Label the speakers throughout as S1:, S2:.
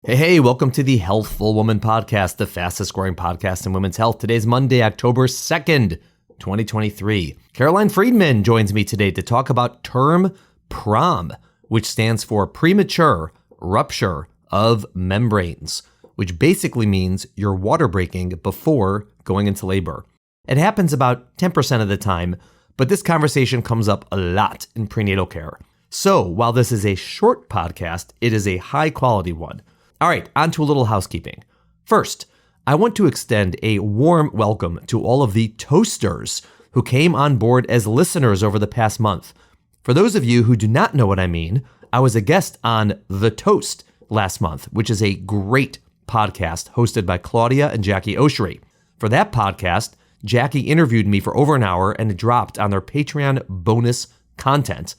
S1: Hey, welcome to the Healthful Woman Podcast, the fastest growing podcast in women's health. Today's Monday, October 2nd, 2023. Caroline Friedman joins me today to talk about term PROM, which stands for premature rupture of membranes, which basically means you're water breaking before going into labor. It happens about 10% of the time, but this conversation comes up a lot in prenatal care. So while this is a short podcast, it is a high quality one. All right, on to a little housekeeping. First, I want to extend a warm welcome to all of the toasters who came on board as listeners over the past month. For those of you who do not know what I mean, I was a guest on The Toast last month, which is a great podcast hosted by Claudia and Jackie Oshry. For that podcast, Jackie interviewed me for over an hour and it dropped on their Patreon bonus content.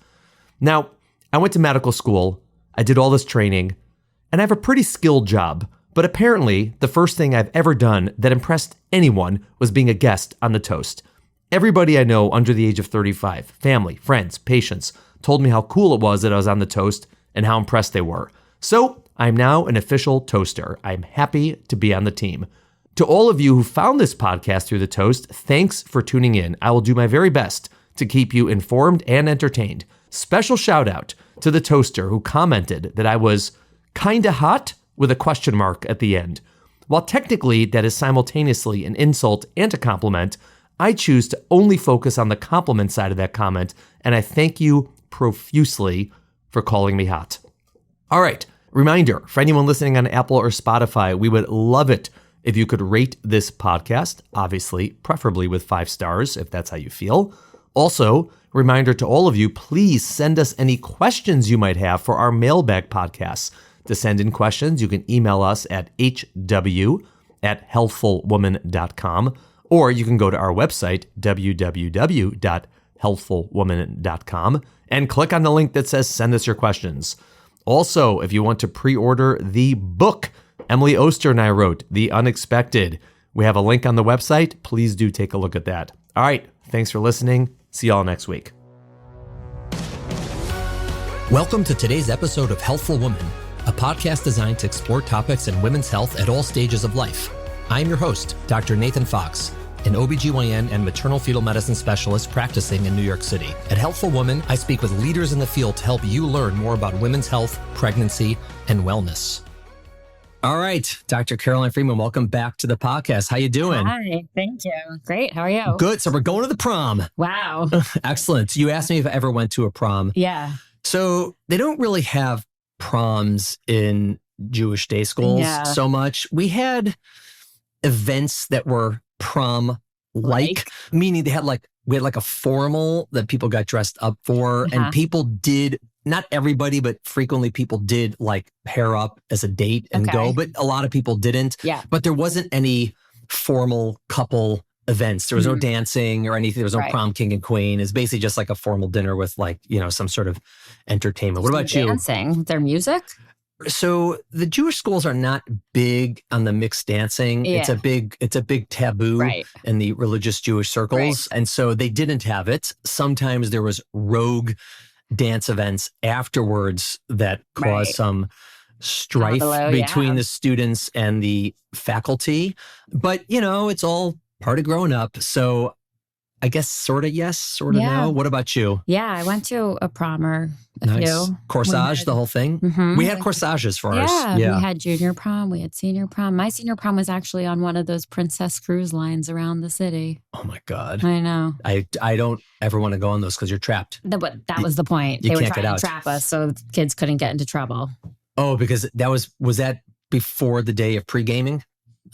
S1: Now, I went to medical school, I did all this training, and I have a pretty skilled job, but apparently the first thing I've ever done that impressed anyone was being a guest on The Toast. Everybody I know under the age of 35, family, friends, patients, told me how cool it was that I was on The Toast and how impressed they were. So I'm now an official toaster. I'm happy to be on the team. To all of you who found this podcast through The Toast, thanks for tuning in. I will do my very best to keep you informed and entertained. Special shout out to the toaster who commented that I was kinda hot with a question mark at the end. While technically that is simultaneously an insult and a compliment, I choose to only focus on the compliment side of that comment, and I thank you profusely for calling me hot. All right, reminder, for anyone listening on Apple or Spotify, we would love it if you could rate this podcast, obviously, preferably with 5 stars, if that's how you feel. Also, reminder to all of you, please send us any questions you might have for our mailbag podcasts. To send in questions, you can email us at hw@healthfulwoman.com, or you can go to our website, www.healthfulwoman.com, and click on the link that says send us your questions. Also, if you want to pre-order the book Emily Oster and I wrote, The Unexpected, we have a link on the website. Please do take a look at that. All right, thanks for listening. See y'all next week.
S2: Welcome to today's episode of Healthful Woman, a podcast designed to explore topics in women's health at all stages of life. I'm your host, Dr. Nathan Fox, an OBGYN and maternal fetal medicine specialist practicing in New York City. At Healthful Woman, I speak with leaders in the field to help you learn more about women's health, pregnancy, and wellness. All right, Dr. Caroline Friedman, welcome back to the podcast. How you doing?
S3: Hi, thank you. Great. How are you?
S2: Good. So we're going to the prom.
S3: Wow.
S2: Excellent. You asked me if I ever went to a prom.
S3: Yeah.
S2: So they don't really have proms in Jewish day schools so much. We had events that were prom-like, meaning we had a formal that people got dressed up for, and people did, not everybody, but frequently people did pair up as a date and go, but a lot of people didn't.
S3: Yeah.
S2: But there wasn't any formal couple events. There was no dancing or anything. There was no prom king and queen. It's basically just like a formal dinner with some sort of entertainment. What about you?
S3: Dancing? Their music?
S2: So the Jewish schools are not big on the mixed dancing.
S3: Yeah.
S2: It's a big taboo in the religious Jewish circles. And so they didn't have it. Sometimes there was rogue dance events afterwards that caused some strife between the students and the faculty. But, it's all part of growing up. So I guess sort of yes, sort of no. What about you?
S3: Yeah, I went to a prom or a few.
S2: Corsage, the whole thing? Mm-hmm. We had corsages for ours.
S3: Yeah, we had junior prom, we had senior prom. My senior prom was actually on one of those princess cruise lines around the city.
S2: Oh my God.
S3: I know.
S2: I don't ever want to go on those because you're trapped.
S3: But that was the point.
S2: You
S3: they
S2: can't
S3: were trying
S2: get
S3: to
S2: out.
S3: trap us so kids couldn't get into trouble.
S2: Oh, because was that before the day of pre-gaming?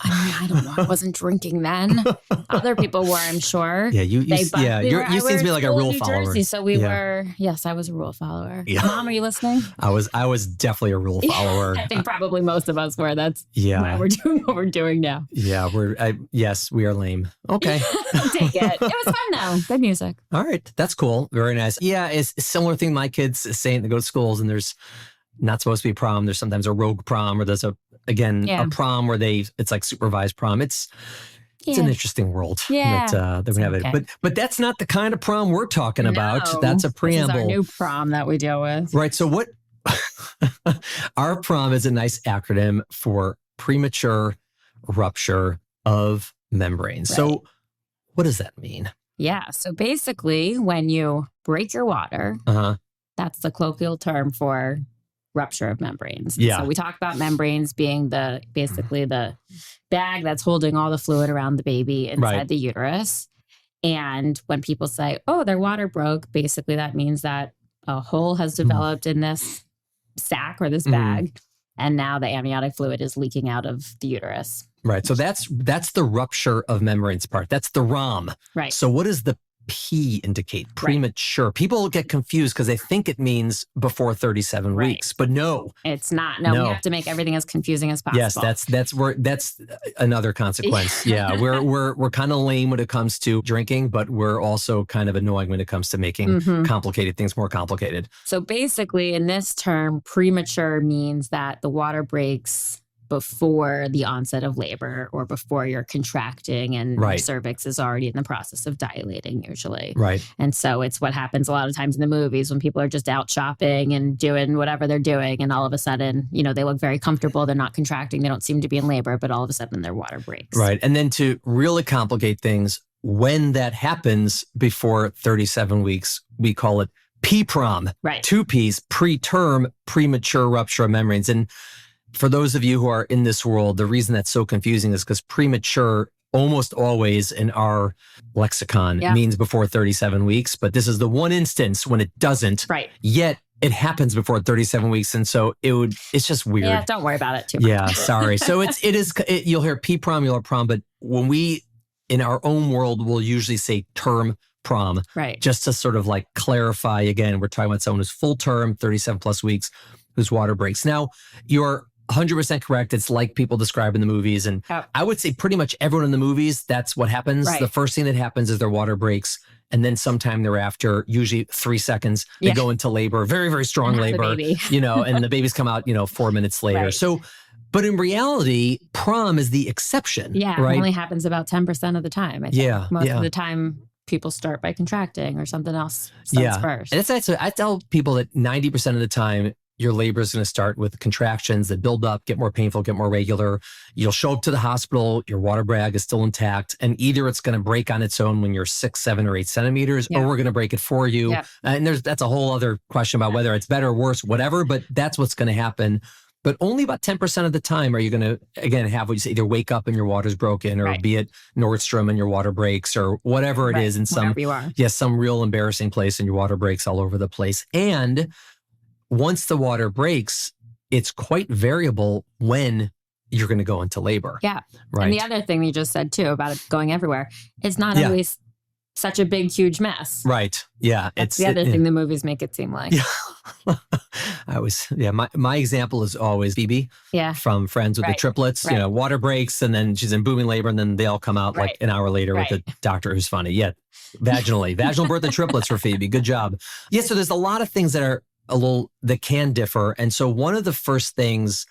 S3: I don't know. I wasn't drinking then. Other people were, I'm sure.
S2: Yeah, you seem to be like a rule follower.
S3: Jersey, so we were. Yes, I was a rule follower. Yeah. Mom, are you listening?
S2: I was definitely a rule follower.
S3: I think probably most of us were. That's why we're doing what we're doing now.
S2: Yeah, we are lame. Okay,
S3: take it. It was fun though. Good music.
S2: All right, that's cool. Very nice. Yeah, it's a similar thing. My kids saying they go to schools and there's not supposed to be prom. There's sometimes a rogue prom, or there's a prom where it's like supervised prom. It's an interesting world that we have it. But that's not the kind of prom we're talking about. That's a preamble.
S3: This is our new prom that we deal with.
S2: Right. So Our PROM is a nice acronym for premature rupture of membranes.
S3: Right.
S2: So what does that mean?
S3: Yeah. So basically, when you break your water, that's the colloquial term for rupture of membranes.
S2: Yeah.
S3: So we talk about membranes being basically the bag that's holding all the fluid around the baby inside the uterus. And when people say, oh, their water broke, basically that means that a hole has developed in this sac or this bag. And now the amniotic fluid is leaking out of the uterus.
S2: Right. So that's the rupture of membranes part. That's the ROM.
S3: Right.
S2: So what does the P indicate? Premature. Right. People get confused because they think it means before 37 weeks, but no.
S3: It's not. No, we have to make everything as confusing as possible.
S2: Yes, that's another consequence. Yeah, we're kind of lame when it comes to drinking, but we're also kind of annoying when it comes to making complicated things more complicated.
S3: So basically, in this term, premature means that the water breaks before the onset of labor or before you're contracting and your cervix is already in the process of dilating usually.
S2: Right.
S3: And so it's what happens a lot of times in the movies when people are just out shopping and doing whatever they're doing. And all of a sudden, they look very comfortable. They're not contracting. They don't seem to be in labor, but all of a sudden their water breaks.
S2: Right. And then to really complicate things, when that happens before 37 weeks, we call it PROM.
S3: Right.
S2: 2 Ps, preterm premature rupture of membranes. And for those of you who are in this world, the reason that's so confusing is because premature almost always in our lexicon means before 37 weeks. But this is the one instance when it doesn't.
S3: Right.
S2: Yet it happens before 37 weeks. And so it's just weird.
S3: Yeah, don't worry about it too much.
S2: Yeah, sorry. So you'll hear PROM, you'll hear PROM, but when we, in our own world, we'll usually say term PROM.
S3: Right.
S2: Just to sort of like clarify again, we're talking about someone who's full term, 37 plus weeks, whose water breaks. Now, you're 100% correct. It's like people describe in the movies. And I would say pretty much everyone in the movies, that's what happens. Right. The first thing that happens is their water breaks. And then sometime thereafter, usually 3 seconds, they go into labor, very, very strong labor, and the babies come out, 4 minutes later. Right. So, but in reality, PROM is the exception.
S3: Yeah.
S2: Right?
S3: It only happens about 10% of the time. I think. Most of the time, people start by contracting or something else starts first.
S2: And I tell people that 90% of the time, your labor is going to start with contractions that build up, get more painful, get more regular. You'll show up to the hospital, your water bag is still intact, and either it's going to break on its own when you're 6, 7, or 8 centimeters, or we're going to break it for you. Yeah. And that's a whole other question about whether it's better or worse, whatever, but that's what's going to happen. But only about 10% of the time are you going to, again, have what you say, either wake up and your water's broken, or be it Nordstrom and your water breaks, or whatever it is in some real embarrassing place and your water breaks all over the place. And once the water breaks, it's quite variable when you're going to go into labor.
S3: Yeah.
S2: Right.
S3: And the other thing you just said too about it going everywhere, it's not always such a big, huge mess.
S2: Right. Yeah.
S3: That's the other thing the movies make it seem like.
S2: Yeah. My example is always Phoebe from Friends with the triplets, water breaks and then she's in booming labor and then they all come out like an hour later with a doctor who's funny. Yeah. Vaginal birth of triplets for Phoebe. Good job. Yeah. So there's a lot of things that can differ. And so one of the first things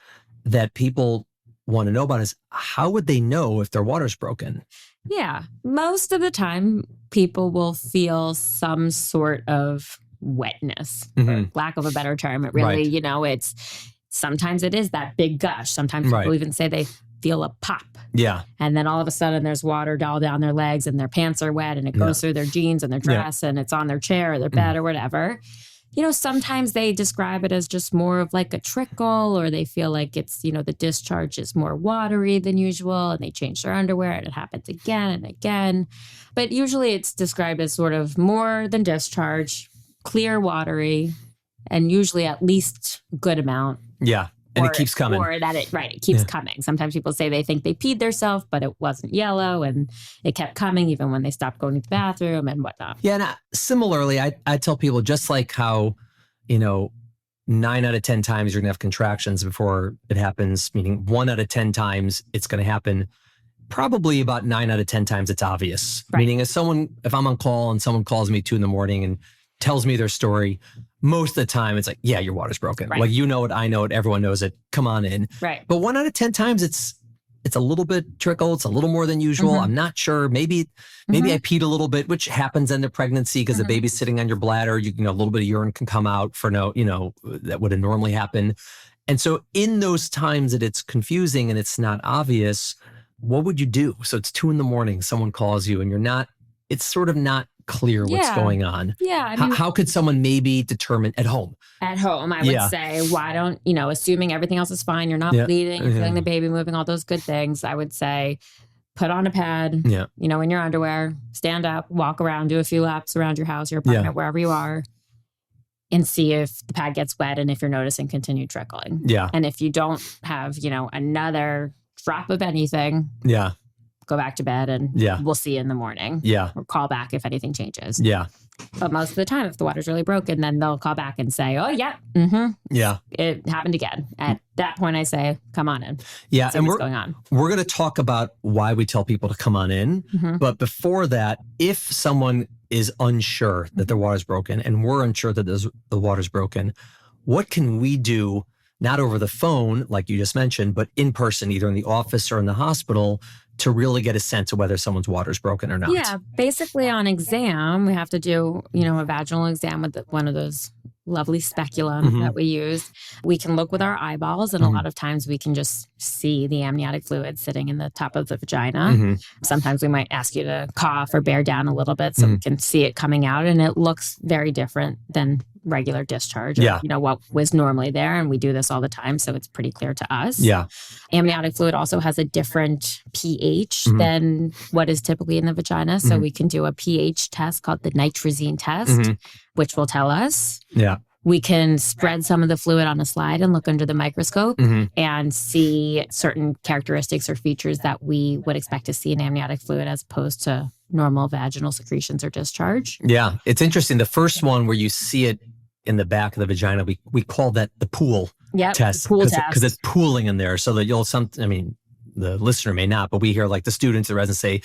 S2: that people want to know about is how would they know if their water's broken?
S3: Yeah. Most of the time, people will feel some sort of wetness, for lack of a better term. It really, sometimes it is that big gush. Sometimes people even say they feel a pop.
S2: Yeah.
S3: And then all of a sudden there's water all down their legs and their pants are wet and it goes through their jeans and their dress and it's on their chair or their bed or whatever. Sometimes they describe it as just more of like a trickle, or they feel like it's, the discharge is more watery than usual and they change their underwear and it happens again and again. But usually it's described as sort of more than discharge, clear, watery, and usually at least a good amount.
S2: Yeah. And it keeps coming.
S3: Or that it keeps coming. Sometimes people say they think they peed themselves, but it wasn't yellow and it kept coming even when they stopped going to the bathroom and whatnot.
S2: Yeah. And similarly, I tell people just like how, 9 out of 10 times you're going to have contractions before it happens, meaning 1 out of 10 times it's going to happen. Probably about 9 out of 10 times it's obvious. Right. Meaning if I'm on call and someone calls me 2 a.m. and tells me their story, most of the time it's like, yeah, your water's broken. Right. Like, it, I know it, everyone knows it. Come on in.
S3: Right.
S2: But 1 out of 10 times it's it's a little bit trickle. It's a little more than usual. I'm not sure. Maybe I peed a little bit, which happens in the pregnancy because the baby's sitting on your bladder. You know, a little bit of urine can come out for that wouldn't normally happen. And so in those times that it's confusing and it's not obvious, what would you do? So it's 2 a.m, someone calls you and it's sort of not clear what's going on.
S3: Yeah. I mean,
S2: how could someone maybe determine at home?
S3: At home, I would say, why don't, assuming everything else is fine, you're not bleeding, you're feeling the baby moving, all those good things, I would say, put on a pad, in your underwear, stand up, walk around, do a few laps around your house, your apartment, wherever you are, and see if the pad gets wet and if you're noticing continued trickling. Yeah. And if you don't have, another drop of anything, go back to bed and we'll see you in the morning. Yeah. Or call back if anything changes. Yeah. But most of the time, if the water's really broken, then they'll call back and say, oh, yeah. Yeah. It happened again. At that point, I say, come on in. Yeah. And what's going on. We're
S2: going to talk about why we tell people to come on in. But before that, if someone is unsure that their water's broken and we're unsure that the water's broken, what can we do, not over the phone, like you just mentioned, but in person, either in the office or in the hospital, to really get a sense of whether someone's water's broken or not?
S3: Yeah, basically on exam, we have to do, a vaginal exam with one of those lovely speculum that we use. We can look with our eyeballs, and a lot of times we can just see the amniotic fluid sitting in the top of the vagina. Sometimes we might ask you to cough or bear down a little bit so we can see it coming out, and it looks very different than regular discharge, or, what was normally there. And we do this all the time, so it's pretty clear to us. Yeah. Amniotic fluid also has a different pH than what is typically in the vagina. So we can do a pH test called the nitrazine test, which will tell us. Yeah. We can spread some of the fluid on a slide and look under the microscope and see certain characteristics or features that we would expect to see in amniotic fluid as opposed to normal vaginal secretions or discharge.
S2: Yeah. It's interesting. The first one where you see it in the back of the vagina, we call that the pool test.
S3: Pool test.
S2: Because it's pooling in there, so that the listener may not, but we hear like the students, the residents say,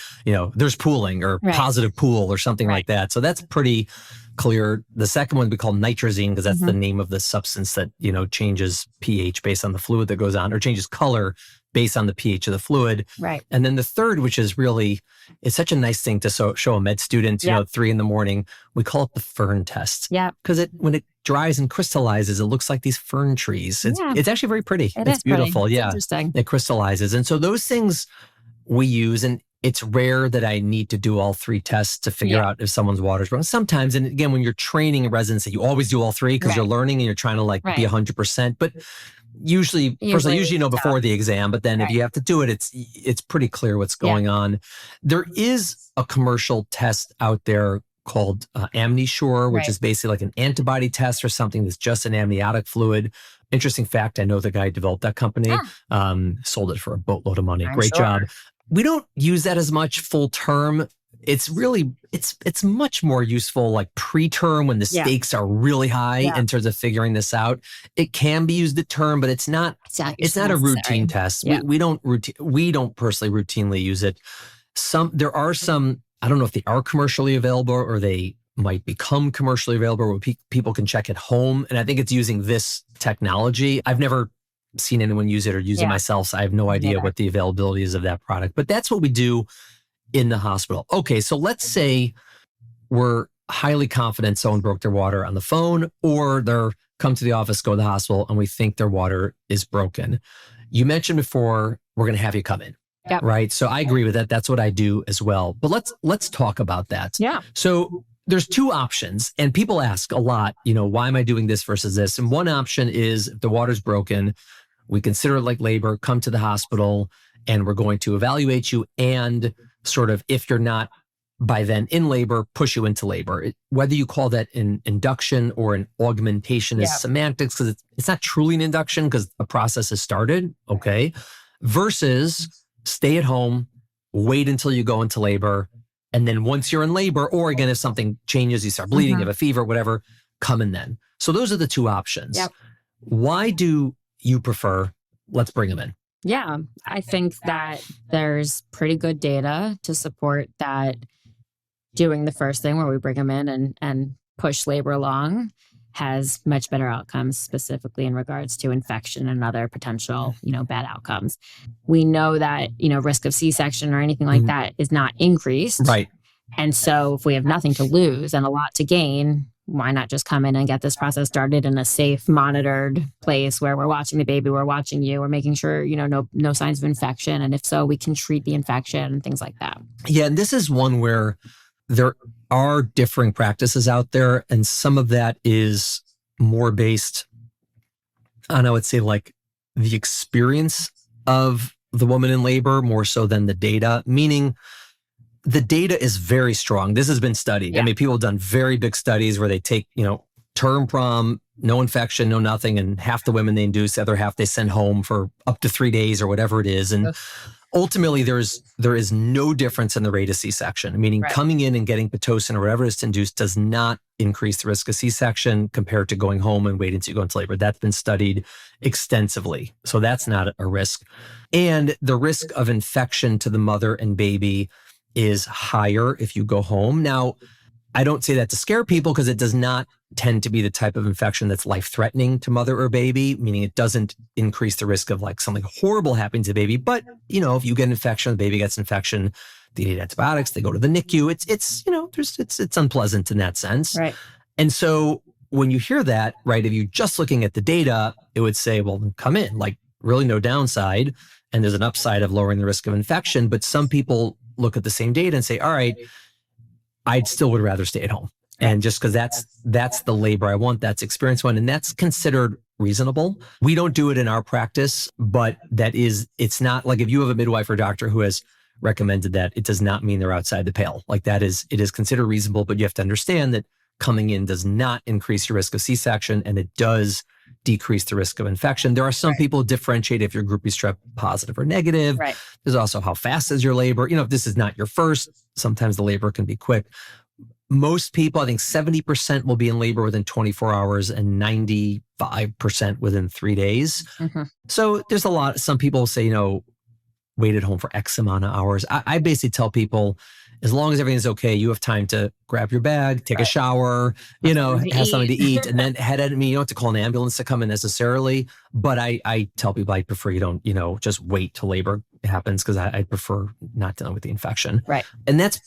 S2: there's pooling or positive pool or something like that. So that's pretty clear. The second one we call nitrazine because that's the name of the substance that, changes pH based on the fluid that goes on, or changes color based on the pH of the fluid. Right. And then the third, which is really, it's such a nice thing to show a med student, 3 a.m, we call it the fern test. Yeah. Because when it dries and crystallizes, it looks like these fern trees. It's actually very pretty. It's beautiful. Pretty. Yeah. It's interesting. It crystallizes. And so those things we use, and it's rare that I need to do all 3 tests to figure out if someone's water's broken. Sometimes, and again, when you're training a residency, you always do all 3 because you're learning and you're trying to be 100%. But usually before the exam, but then if you have to do it, it's pretty clear what's going on. There is a commercial test out there called AmniSure, which is basically like an antibody test or something that's just an amniotic fluid. Interesting fact, I know the guy who developed that company, sold it for a boatload of money. Great job. We don't use that as much full term. It's really, it's much more useful like preterm when the stakes are really high in terms of figuring this out. It can be used at term, but it's not a routine test. Yeah. We don't personally routinely use it. There are some, I don't know if they are commercially available or they might become commercially available where people can check at home. And I think it's using this technology. I've never seen anyone use it or use it myself, so I have no idea what the availability is of that product. But that's what we do in the hospital. Okay, so let's say we're highly confident someone broke their water on the phone, or they're come to the office, go to the hospital, and we think their water is broken. You mentioned before, we're going to have you come in, right? So I agree with that. That's what I do as well. But let's talk about that. Yeah. So there's 2 options, and people ask a lot, why am I doing this versus this? And one option is if the water's broken, we consider it like labor, come to the hospital, and we're going to evaluate you and sort of, if you're not by then in labor, push you into labor. Whether you call that an induction or an augmentation is semantics, because it's not truly an induction because a process has started, okay? Versus stay at home, wait until you go into labor, and then once you're in labor, or again, if something changes, you start bleeding, you have a fever, whatever, come in then. So those are the 2 options. Yep. Why do you prefer, let's bring them in?
S3: Yeah, I think that there's pretty good data to support that doing the first thing where we bring them in and push labor along has much better outcomes, specifically in regards to infection and other potential, bad outcomes. We know that, risk of C-section or anything like that is not increased.
S1: Right.
S3: And so if we have nothing to lose and a lot to gain, why not just come in and get this process started in a safe, monitored place where we're watching the baby, we're watching you, we're making sure, no signs of infection. And if so, we can treat the infection and things like that.
S2: Yeah. And this is one where there are differing practices out there. And some of that is more based on, I would say, like the experience of the woman in labor more so than the data, meaning the data is very strong. This has been studied. Yeah. I mean, people have done very big studies where they take, term PROM, no infection, no nothing, and half the women they induce, the other half they send home for up to 3 days or whatever it is. And ultimately, there is no difference in the rate of C-section, meaning coming in and getting Pitocin or whatever it is to induce does not increase the risk of C-section compared to going home and waiting until you go into labor. That's been studied extensively. So that's not a risk. And the risk of infection to the mother and baby is higher if you go home. Now, I don't say that to scare people because it does not tend to be the type of infection that's life-threatening to mother or baby, meaning it doesn't increase the risk of like something horrible happening to the baby. But, if you get an infection, the baby gets infection, they need antibiotics, they go to the NICU. It's unpleasant in that sense.
S3: Right.
S2: And so when you hear that, right, if you're just looking at the data, it would say, well, then come in, like really no downside. And there's an upside of lowering the risk of infection. But some people look at the same data and say, all right, I still would rather stay at home. And just because that's the labor I want, that's experience one, and that's considered reasonable. We don't do it in our practice, but it's not like if you have a midwife or doctor who has recommended that, it does not mean they're outside the pale. Like it is considered reasonable, but you have to understand that coming in does not increase your risk of C-section, and it does decrease the risk of infection. There are some people differentiate if you're group B strep positive or negative.
S3: Right.
S2: There's also how fast is your labor. If this is not your first, sometimes the labor can be quick. Most people, I think 70% will be in labor within 24 hours and 95% within 3 days. Mm-hmm. So there's a lot. Some people say, wait at home for X amount of hours. I basically tell people, as long as everything's okay, you have time to grab your bag, take a shower, have something to eat, and then head at me. You don't have to call an ambulance to come in necessarily. But I tell people I prefer you don't, just wait till labor happens because I prefer not dealing with the infection.
S3: Right.
S2: And that's,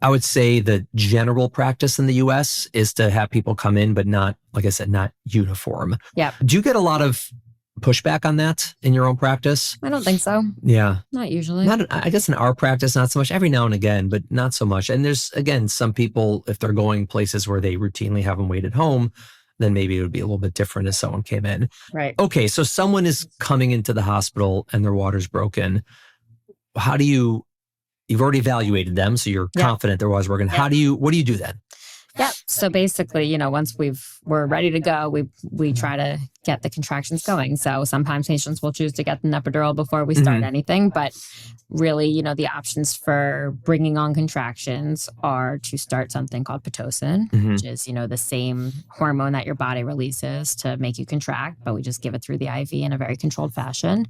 S2: I would say, the general practice in the US is to have people come in, but not, like I said, not uniform.
S3: Yeah.
S2: Do you get a lot of pushback on that in your own practice?
S3: I don't think so.
S2: Yeah.
S3: Not usually.
S2: I guess in our practice, not so much. Every now and again, but not so much. And there's, again, some people, if they're going places where they routinely have them wait at home, then maybe it would be a little bit different if someone came in.
S3: Right.
S2: Okay, so someone is coming into the hospital and their water's broken. You've already evaluated them, so you're confident their water's broken.
S3: Yeah.
S2: What do you do then?
S3: Yeah. So basically, once we're ready to go, we try to get the contractions going. So sometimes patients will choose to get an epidural before we start anything, but really, the options for bringing on contractions are to start something called Pitocin, which is, the same hormone that your body releases to make you contract, but we just give it through the IV in a very controlled fashion.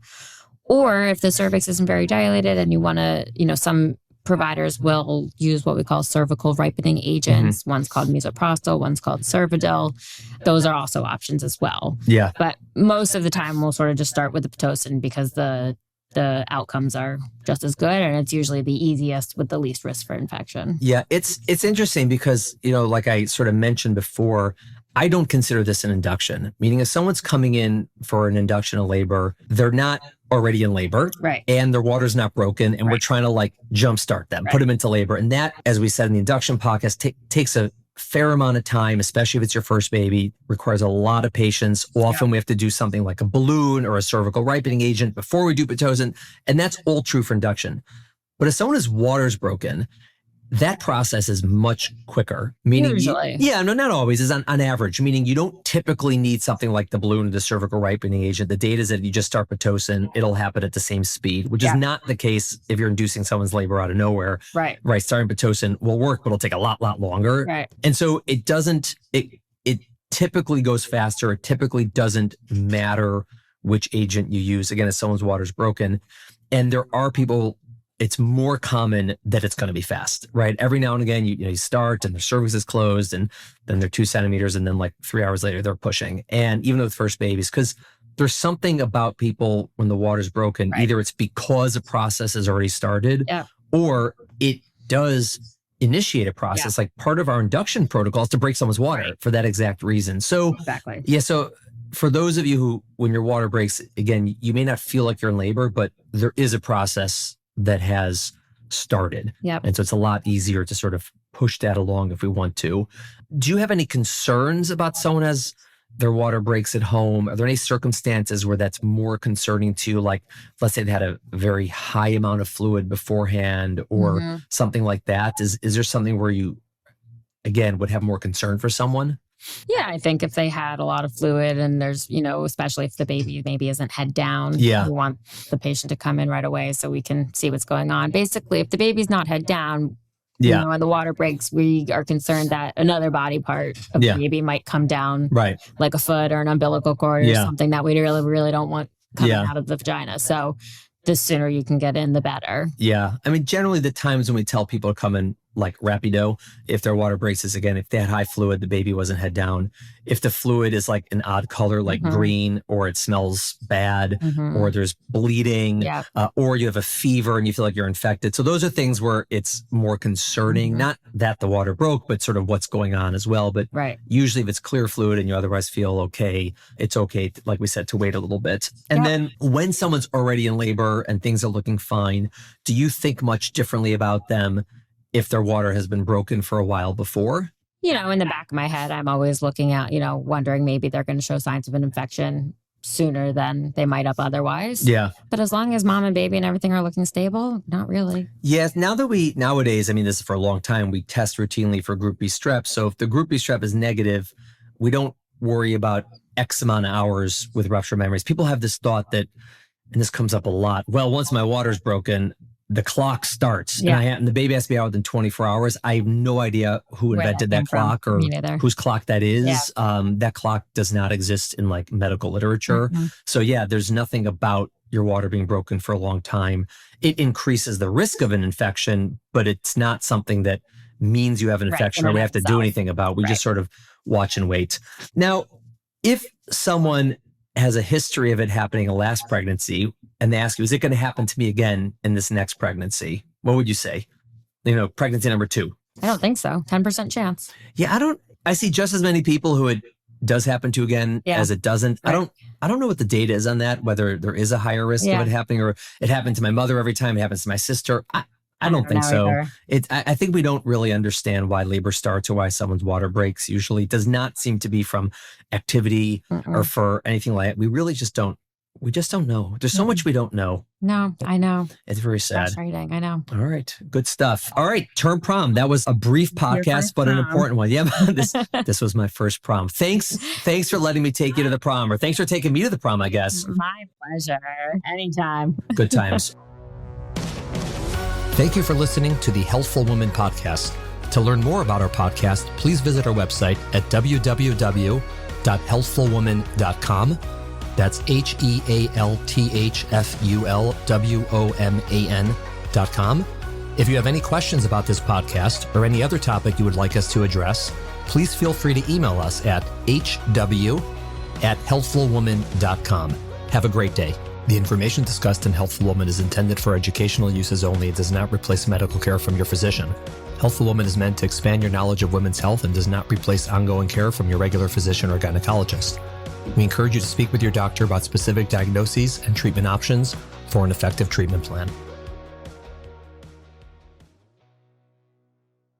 S3: Or if the cervix isn't very dilated and you want to, some providers will use what we call cervical ripening agents. One's called misoprostol, one's called Cervidil. Those are also options as well.
S2: Yeah.
S3: But most of the time we'll sort of just start with the Pitocin because the outcomes are just as good, and it's usually the easiest with the least risk for infection.
S2: Yeah, it's interesting because, like I sort of mentioned before, I don't consider this an induction, meaning if someone's coming in for an induction of labor, they're not already in labor,
S3: right?
S2: And their water's not broken, and we're trying to jumpstart them, put them into labor. And that, as we said in the induction podcast, takes a fair amount of time, especially if it's your first baby, requires a lot of patience. Often we have to do something like a balloon or a cervical ripening agent before we do Pitocin. And that's all true for induction. But if someone's water's broken, that process is much quicker. Meaning,
S3: usually.
S2: Not always, is on average, meaning you don't typically need something like the balloon or the cervical ripening agent. The data is that you just start Pitocin, it'll happen at the same speed, which is not the case if you're inducing someone's labor out of nowhere.
S3: Right.
S2: Right. Starting Pitocin will work, but it'll take a lot longer.
S3: Right.
S2: And so it typically goes faster. It typically doesn't matter which agent you use. Again, if someone's water's broken. And there are people it's more common that it's going to be fast, right? Every now and again, you start and their cervix is closed and then they're 2 centimeters and then like 3 hours later, they're pushing. And even with first babies, because there's something about people when the water's broken, either it's because a process has already started or it does initiate a process. Like part of our induction protocol is to break someone's water for that exact reason. So so for those of you who, when your water breaks, again, you may not feel like you're in labor, but there is a process that has started. And so it's a lot easier to sort of push that along if we want to. Do you have any concerns about someone as their water breaks at home? Are there any circumstances where that's more concerning to you? Like, let's say they had a very high amount of fluid beforehand or something like that. Is there something where you, again, would have more concern for someone?
S3: Yeah, I think if they had a lot of fluid and there's, especially if the baby maybe isn't head down, we want the patient to come in right away so we can see what's going on. Basically, if the baby's not head down, and the water breaks, we are concerned that another body part of the baby might come down, like a foot or an umbilical cord or something that we really don't want coming out of the vagina. So the sooner you can get in, the better. Yeah.
S2: I mean, generally the times when we tell people to come in like rapido, if their water breaks is, again, if they had high fluid, the baby wasn't head down. If the fluid is like an odd color, like green, or it smells bad, or there's bleeding, or you have a fever and you feel like you're infected. So those are things where it's more concerning, not that the water broke, but sort of what's going on as well. But usually if it's clear fluid and you otherwise feel okay, it's okay, like we said, to wait a little bit. And then when someone's already in labor and things are looking fine, do you think much differently about them if their water has been broken for a while before?
S3: In the back of my head, I'm always looking at, wondering maybe they're going to show signs of an infection sooner than they might have otherwise. But as long as mom and baby and everything are looking stable, not really.
S2: Yes. Nowadays, I mean, this is for a long time, we test routinely for group B strep. So if the group B strep is negative, we don't worry about X amount of hours with rupture membranes. People have this thought that, and this comes up a lot, well, once my water's broken, the clock starts and the baby has to be out within 24 hours. I have no idea who invented that clock or whose clock that is. That clock does not exist in like medical literature. So there's nothing about your water being broken for a long time. It increases the risk of an infection, but it's not something that means you have an infection or we have to do anything about. We just sort of watch and wait. Now, if someone has a history of it happening in last pregnancy, and they ask you, is it going to happen to me again in this next pregnancy? What would you say? Pregnancy number 2.
S3: I don't think so. 10% chance.
S2: Yeah, I see just as many people who it does happen to again as it doesn't. I don't know what the data is on that, whether there is a higher risk of it happening or it happened to my mother every time, it happens to my sister. I don't think so. I think we don't really understand why labor starts or why someone's water breaks. Usually it does not seem to be from activity or for anything like that. We really just don't. We just don't know. There's so much we don't know.
S3: No, I know.
S2: It's very sad.
S3: Frustrating, I know.
S2: All right. Good stuff. All right. Term prom. That was a brief podcast, but an important one. Yeah. This was my first prom. Thanks for letting me take you to the prom, or thanks for taking me to the prom, I guess.
S3: My pleasure. Anytime.
S2: Good times.
S1: Thank you for listening to the Healthful Woman podcast. To learn more about our podcast, please visit our website at www.healthfulwoman.com. That's HEALTHFULWOMAN.com. If you have any questions about this podcast or any other topic you would like us to address, please feel free to email us at hw@healthfulwoman.com. Have a great day. The information discussed in Healthful Woman is intended for educational uses only and does not replace medical care from your physician. Healthful Woman is meant to expand your knowledge of women's health and does not replace ongoing care from your regular physician or gynecologist. We encourage you to speak with your doctor about specific diagnoses and treatment options for an effective treatment plan.